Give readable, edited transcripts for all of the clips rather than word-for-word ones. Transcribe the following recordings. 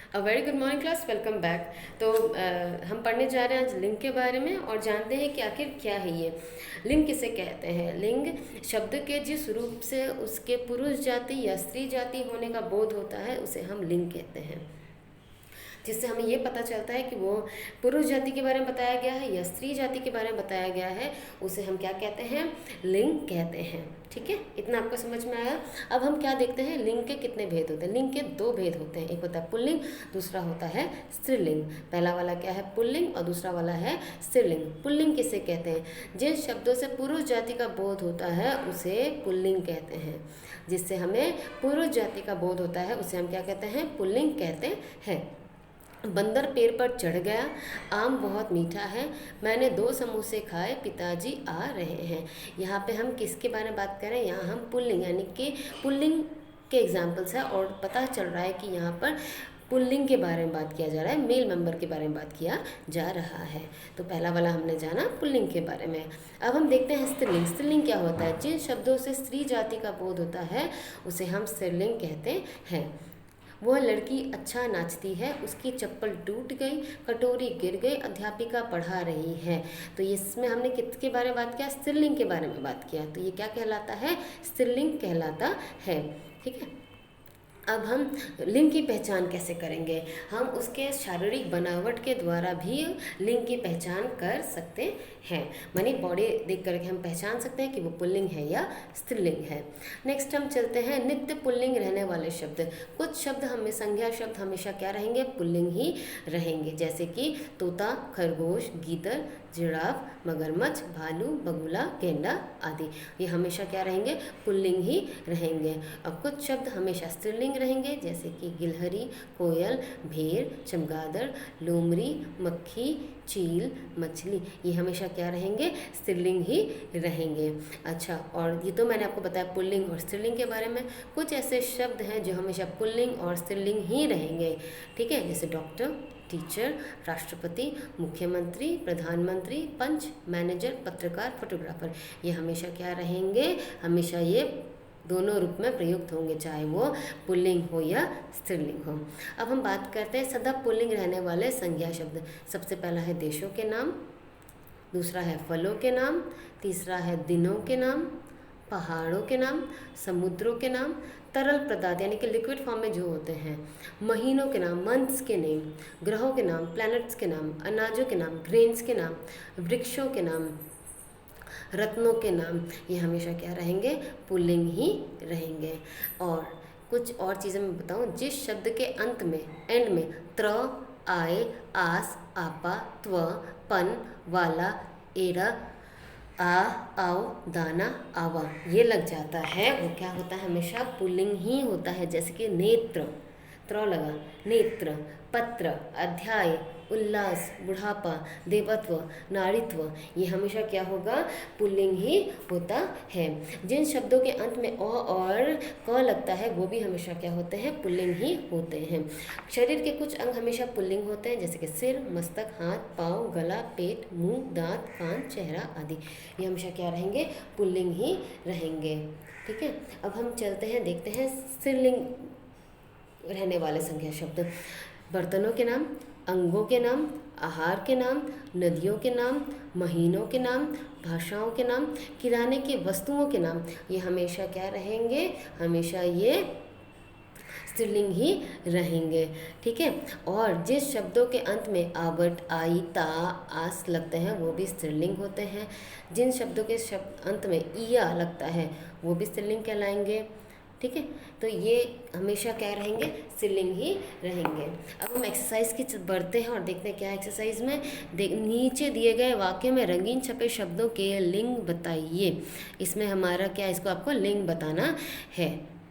A very good morning class, welcome back. तो हम पढ़ने जा रहे हैं आज लिंग के बारे में और जानते हैं कि आखिर क्या है ये लिंग, किसे कहते हैं। लिंग शब्द के जिस रूप से उसके पुरुष जाति या स्त्री जाति होने का बोध होता है उसे हम लिंग कहते हैं। जिससे हमें ये पता चलता है कि वो पुरुष जाति के बारे में बताया गया है या स्त्री जाति के बारे में बताया गया है, उसे हम क्या कहते हैं, लिंग कहते हैं। ठीक है, इतना आपको समझ में आया। अब हम क्या देखते हैं, लिंग के कितने भेद होते हैं। लिंग के दो भेद होते हैं, एक होता है पुल्लिंग, दूसरा होता है स्त्रीलिंग। पहला वाला क्या है, पुल्लिंग, और दूसरा वाला है स्त्रीलिंग। पुल्लिंग किसे कहते हैं, जिन शब्दों से पुरुष जाति का बोध होता है उसे पुल्लिंग कहते हैं। जिससे हमें पुरुष जाति का बोध होता है उसे हम क्या कहते हैं, पुल्लिंग कहते हैं। बंदर पेड़ पर चढ़ गया, आम बहुत मीठा है, मैंने 2 समोसे खाए, पिताजी आ रहे हैं। यहाँ पे हम किसके बारे में बात कर रहे हैं, यहाँ हम पुल्लिंग यानी कि पुल्लिंग के एग्जाम्पल्स है और पता चल रहा है कि यहाँ पर पुल्लिंग के बारे में बात किया जा रहा है, मेल मेंबर के बारे में बात किया जा रहा है। तो पहला वाला हमने जाना पुल्लिंग के बारे में। अब हम देखते हैं स्त्रीलिंग। स्त्रीलिंग क्या होता है, जिन शब्दों से स्त्री जाति का बोध होता है उसे हम स्त्रीलिंग कहते हैं। वह लड़की अच्छा नाचती है, उसकी चप्पल टूट गई, कटोरी गिर गई, अध्यापिका पढ़ा रही है। तो इसमें हमने किसके बारे में बात किया, स्त्रीलिंग के बारे में बात किया। तो ये क्या कहलाता है, स्त्रीलिंग कहलाता है। ठीक है, अब हम लिंग की पहचान कैसे करेंगे, हम उसके शारीरिक बनावट के द्वारा भी लिंग की पहचान कर सकते हैं। मानी बॉडी देख करके हम पहचान सकते हैं कि वो पुल्लिंग है या स्त्रीलिंग है। नेक्स्ट हम चलते हैं नित्य पुल्लिंग रहने वाले शब्द। कुछ शब्द हमें संज्ञा शब्द हमेशा क्या रहेंगे, पुल्लिंग ही रहेंगे, जैसे कि तोता, खरगोश, गीदड़, जिराफ, मगरमच्छ, भालू, बगुला, गेंडा आदि। ये हमेशा क्या रहेंगे, पुल्लिंग ही रहेंगे। और कुछ शब्द हमेशा स्त्रीलिंग रहेंगे, जैसे कि गिलहरी, कोयल, भेड़, चमगादड़, लोमड़ी, मक्खी, चील, मछली। ये हमेशा क्या रहेंगे, स्त्रीलिंग ही रहेंगे। अच्छा, और ये तो मैंने आपको बताया पुल्लिंग और स्त्रीलिंग के बारे में। कुछ ऐसे शब्द हैं जो हमेशा पुल्लिंग और स्त्रीलिंग ही रहेंगे। ठीक है, जैसे डॉक्टर, टीचर, राष्ट्रपति, मुख्यमंत्री, प्रधानमंत्री, पंच, मैनेजर, पत्रकार, फोटोग्राफर। ये हमेशा क्या रहेंगे, हमेशा ये दोनों रूप में प्रयुक्त होंगे, चाहे वो पुल्लिंग हो या स्त्रीलिंग हो। अब हम बात करते हैं सदा पुल्लिंग रहने वाले संज्ञा शब्द। सबसे पहला है देशों के नाम, दूसरा है फलों के नाम, तीसरा है दिनों के नाम, पहाड़ों के नाम, समुद्रों के नाम, तरल पदार्थ यानी कि लिक्विड फॉर्म में जो होते हैं, महीनों के नाम, मंथ्स के नेम, ग्रहों के नाम, प्लैनेट्स के नाम, अनाजों के नाम, ग्रेन्स के नाम, वृक्षों के नाम, रत्नों के नाम। ये हमेशा क्या रहेंगे, पुल्लिंग ही रहेंगे। और कुछ और चीज़ें मैं बताऊं, जिस शब्द के अंत में, एंड में त्र, आए, आस, आपा, त्व, पन, वाला, एरा, आ, आओ, दाना, आवा ये लग जाता है, वो क्या होता है, हमेशा पुल्लिंग ही होता है। जैसे कि नेत्र, त्र लगा, नेत्र, पत्र, अध्याय, उल्लास, बुढ़ापा, देवत्व, नारीत्व, ये हमेशा क्या होगा, पुल्लिंग ही होता है। जिन शब्दों के अंत में अ और क लगता है वो भी हमेशा क्या होते हैं, पुल्लिंग ही होते हैं। शरीर के कुछ अंग हमेशा पुल्लिंग होते हैं, जैसे कि सिर, मस्तक, हाथ, पाँव, गला, पेट, मुंह, दांत, कान, चेहरा आदि। ये हमेशा क्या रहेंगे, पुल्लिंग ही रहेंगे। ठीक है, अब हम चलते हैं, देखते हैं स्त्रीलिंग रहने वाले संख्या शब्द। बर्तनों के नाम, अंगों के नाम, आहार के नाम, नदियों के नाम, महीनों के नाम, भाषाओं के नाम, किराने की वस्तुओं के नाम। ये हमेशा क्या रहेंगे, हमेशा ये स्त्रीलिंग ही रहेंगे। ठीक है, और जिस शब्दों के अंत में आवट, आई, ता, आस लगते हैं वो भी स्त्रीलिंग होते हैं। जिन शब्दों के अंत में इया लगता है वो भी स्त्रीलिंग कहलाएंगे। ठीक है, तो ये हमेशा क्या रहेंगे, स्त्रीलिंग ही रहेंगे। अब हम एक्सरसाइज की बढ़ते हैं और देखते हैं क्या एक्सरसाइज में नीचे दिए गए वाक्य में रंगीन छपे शब्दों के लिंग बताइए। इसमें हमारा क्या, इसको आपको लिंग बताना है।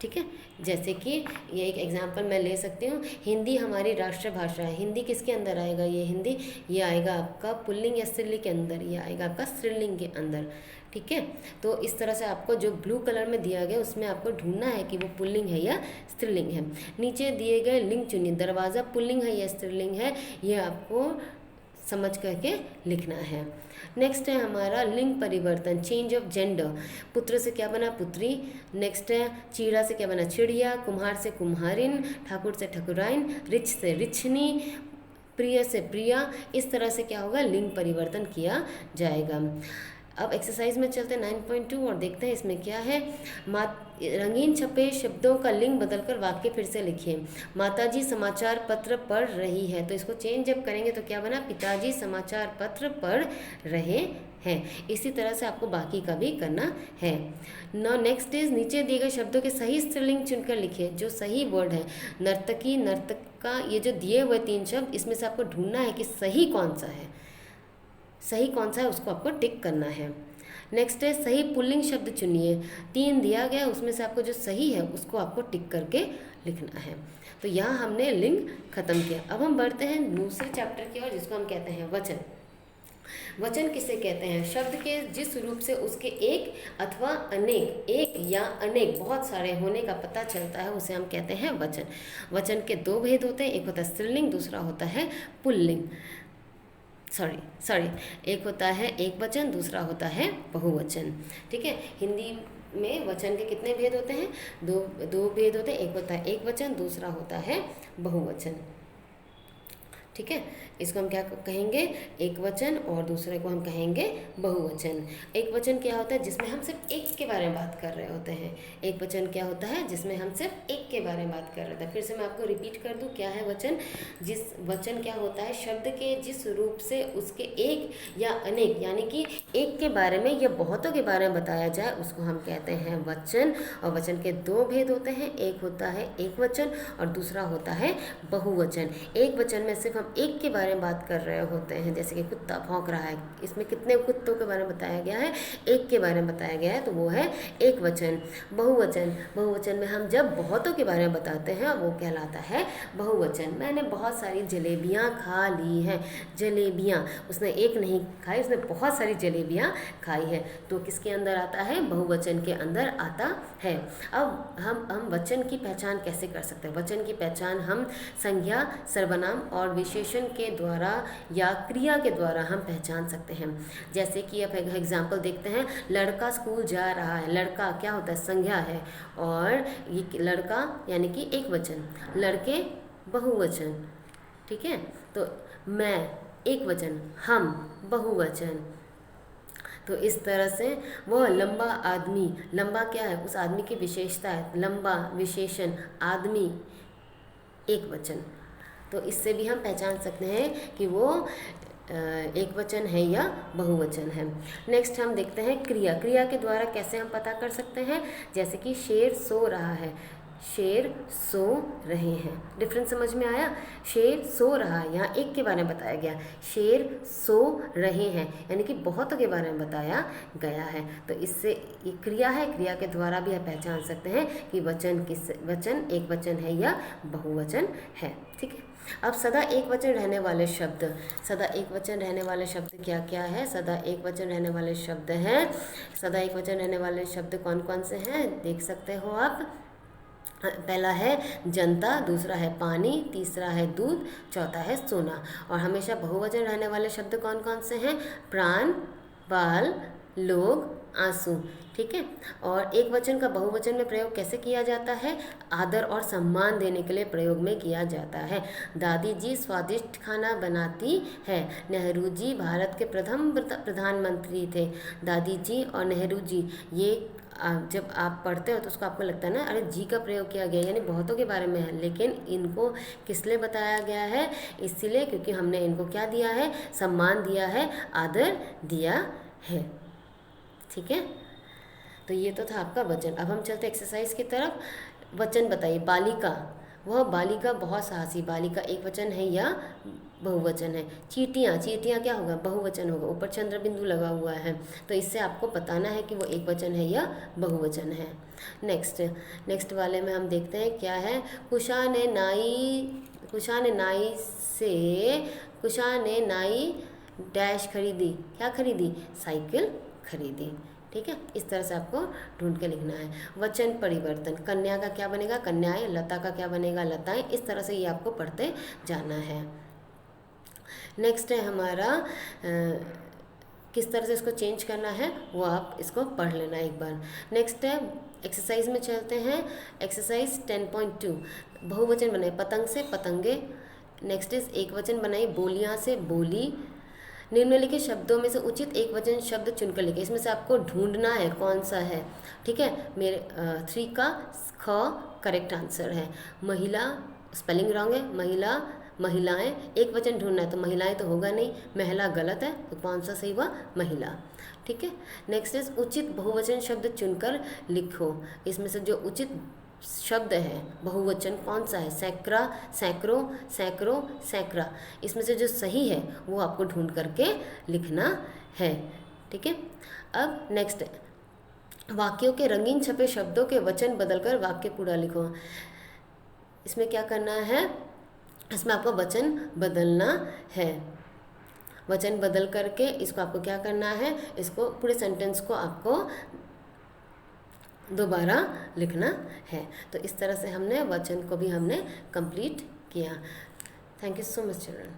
ठीक है, जैसे कि ये एक एग्जांपल मैं ले सकती हूँ, हिंदी हमारी राष्ट्रभाषा है। हिंदी किसके अंदर आएगा, ये हिंदी, ये आएगा आपका पुल्लिंग या स्त्रीलिंग के अंदर, ये आएगा आपका स्त्रीलिंग के अंदर। ठीक है, तो इस तरह से आपको जो ब्लू कलर में दिया गया उसमें आपको ढूंढना है कि वो पुल्लिंग है या स्त्रीलिंग है। नीचे दिए गए लिंग चुनिए, दरवाज़ा पुल्लिंग है या स्त्रीलिंग है, ये आपको समझ करके लिखना है। नेक्स्ट है हमारा लिंग परिवर्तन, चेंज ऑफ जेंडर। पुत्र से क्या बना पुत्री। नेक्स्ट है चीड़ा से क्या बना चिड़िया, कुम्हार से कुम्हारिन, ठाकुर से ठकुराइन, रिच से रिछनी, प्रिय से प्रिया। इस तरह से क्या होगा, लिंग परिवर्तन किया जाएगा। अब एक्सरसाइज में चलते हैं 9.2 और देखते हैं इसमें क्या है। रंगीन छपे शब्दों का लिंग बदलकर वाक्य फिर से लिखिए। माताजी समाचार पत्र पढ़ रही है, तो इसको चेंज जब करेंगे तो क्या बना, पिताजी समाचार पत्र पढ़ रहे हैं। इसी तरह से आपको बाकी का भी करना है। नेक्स्ट इज नीचे दिए गए शब्दों के सही स्त्रीलिंग चुनकर लिखिए। जो सही वर्ड है नर्तकी, नर्तका, ये जो दिए हुए 3 शब्द, इसमें से आपको ढूंढना है कि सही कौन सा है, सही कौन सा है उसको आपको टिक करना है। नेक्स्ट है सही पुल्लिंग शब्द चुनिए। 3 दिया गया, उसमें से आपको जो सही है उसको आपको टिक करके लिखना है। तो यहाँ हमने लिंग खत्म किया। अब हम बढ़ते हैं दूसरे चैप्टर की ओर, जिसको हम कहते हैं वचन। वचन किसे कहते हैं, शब्द के जिस रूप से उसके एक अथवा अनेक, एक या अनेक बहुत सारे होने का पता चलता है उसे हम कहते हैं वचन। वचन के 2 भेद होते हैं, एक होता है स्त्रीलिंग, दूसरा होता है पुल्लिंग। सॉरी एक होता है एक वचन, दूसरा होता है बहुवचन। ठीक है, हिंदी में वचन के कितने भेद होते हैं, दो भेद होते हैं, एक होता है एक वचन, दूसरा होता है बहुवचन। ठीक है, इसको हम क्या कहेंगे, एक वचन, और दूसरे को हम कहेंगे बहुवचन। एक वचन क्या होता है, जिसमें हम सिर्फ एक के बारे में बात कर रहे होते हैं। एक वचन क्या होता है, जिसमें हम सिर्फ एक के बारे में बात कर रहे होते हैं। फिर से मैं आपको रिपीट कर दूं, क्या है वचन। वचन क्या होता है, शब्द के जिस रूप से उसके एक या अनेक, यानी कि एक के बारे में या बहुतों के बारे में बताया जाए, उसको हम कहते हैं वचन। और वचन के 2 भेद होते हैं, एक होता है एक वचन और दूसरा होता है बहुवचन। एक वचन में सिर्फ हम एक के बारे में बात कर रहे होते हैं, जैसे कि कुत्ता भौंक रहा है, इसमें कितने कुत्तों के बारे में बताया गया है, एक के बारे में बताया गया है, तो वो है एक वचन। बहुवचन में हम जब बहुतों के बारे में बताते हैं वो कहलाता है बहुवचन। मैंने बहुत सारी जलेबियाँ खा ली हैं। जलेबियाँ, उसने एक नहीं खाई, उसने बहुत सारी जलेबियाँ खाई है, तो किसके अंदर आता है, बहुवचन के अंदर आता है। अब हम वचन की पहचान कैसे कर सकते हैं। वचन की पहचान हम संज्ञा, सर्वनाम और विशेषण के द्वारा या क्रिया के द्वारा हम पहचान सकते हैं। जैसे कि अब एग्जाम्पल देखते हैं, लड़का स्कूल जा रहा है। लड़का क्या होता है, संज्ञा है, और ये लड़का यानी कि एक वचन, लड़के बहुवचन। ठीक है, तो मैं एक वचन, हम बहुवचन। तो इस तरह से वह लंबा आदमी, लंबा क्या है, उस आदमी की विशेषता है, लंबा विशेषण, आदमी एक वचन। तो इससे भी हम पहचान सकते हैं कि वो एक वचन है या बहुवचन है। नेक्स्ट हम देखते हैं क्रिया। क्रिया के द्वारा कैसे हम पता कर सकते हैं, जैसे कि शेर सो रहा है, शेर सो रहे हैं। डिफरेंस समझ में आया, शेर सो रहा है, यहाँ एक के बारे में बताया गया, शेर सो रहे हैं यानी कि बहुतों के बारे में बताया गया है। तो इससे ये क्रिया है, क्रिया के द्वारा भी आप पहचान सकते हैं कि वचन एक वचन है या बहुवचन है। ठीक है, अब सदा एक वचन रहने वाले शब्द। सदा एक वचन रहने वाले शब्द क्या क्या है, सदा एक वचन रहने वाले शब्द हैं, सदा एक वचन रहने वाले शब्द कौन कौन से हैं देख सकते हो आप। पहला है जनता, दूसरा है पानी, तीसरा है दूध, चौथा है सोना। और हमेशा बहुवचन रहने वाले शब्द कौन कौन से हैं, प्राण, बाल, लोग, आंसू। ठीक है, और एक वचन का बहुवचन में प्रयोग कैसे किया जाता है, आदर और सम्मान देने के लिए प्रयोग में किया जाता है। दादी जी स्वादिष्ट खाना बनाती है। नेहरू जी भारत के प्रथम प्रधानमंत्री थे। दादी जी और नेहरू जी, ये जब आप पढ़ते हो तो उसको आपको लगता है ना, अरे जी का प्रयोग किया गया यानी बहुतों के बारे में है, लेकिन इनको किस लिए बताया गया है, इसलिए क्योंकि हमने इनको क्या दिया है, सम्मान दिया है, आदर दिया है। ठीक है, तो ये तो था आपका वचन। अब हम चलते एक्सरसाइज की तरफ। वचन बताइए। बालिका, वह बालिका बहुत साहसी। बालिका एक वचन है या बहुवचन है। चींटियाँ, चींटियाँ क्या होगा, बहुवचन होगा, ऊपर चंद्र बिंदु लगा हुआ है, तो इससे आपको बताना है कि वो एक वचन है या बहुवचन है। नेक्स्ट वाले में हम देखते हैं क्या है। कुशा ने नाई डैश खरीदी। क्या खरीदी, साइकिल खरीदी। ठीक है, इस तरह से आपको ढूंढ के लिखना है। वचन परिवर्तन, कन्या का क्या बनेगा, कन्याएं, लता का क्या बनेगा, लताएं। इस तरह से ये आपको पढ़ते जाना है। नेक्स्ट है हमारा किस तरह से इसको चेंज करना है वो आप इसको पढ़ लेना एक बार। नेक्स्ट है एक्सरसाइज में चलते हैं। एक्सरसाइज 10.2 बहुवचन बनाए पतंग से पतंगे। नेक्स्ट इज एक वचन बनाइए बोलियाँ से बोली। निम्नलिखित शब्दों में से उचित एक वचन शब्द चुनकर लिखें। इसमें से आपको ढूंढना है कौन सा है, ठीक है। मेरे 3 का ख करेक्ट आंसर है। महिला स्पेलिंग रॉन्ग है, महिला महिलाएं, एक वचन ढूंढना है तो महिलाएं तो होगा नहीं, महिला गलत है तो कौन सा सही हुआ, महिला, ठीक है। नेक्स्ट इज उचित बहुवचन शब्द चुनकर लिखो। इसमें से जो उचित शब्द है बहुवचन कौन सा है, सैकड़ा, सैकड़ों, सैकड़ों, सैकड़ा। इसमें से जो सही है वो आपको ढूंढ करके लिखना है, ठीक है। अब नेक्स्ट वाक्यों के रंगीन छपे शब्दों के वचन बदलकर वाक्य पूरा लिखो। इसमें क्या करना है, इसमें आपको वचन बदलना है। वचन बदल करके इसको आपको क्या करना है, इसको पूरे सेंटेंस को आपको दोबारा लिखना है। तो इस तरह से हमने वचन को भी हमने कंप्लीट किया। Thank you so much children.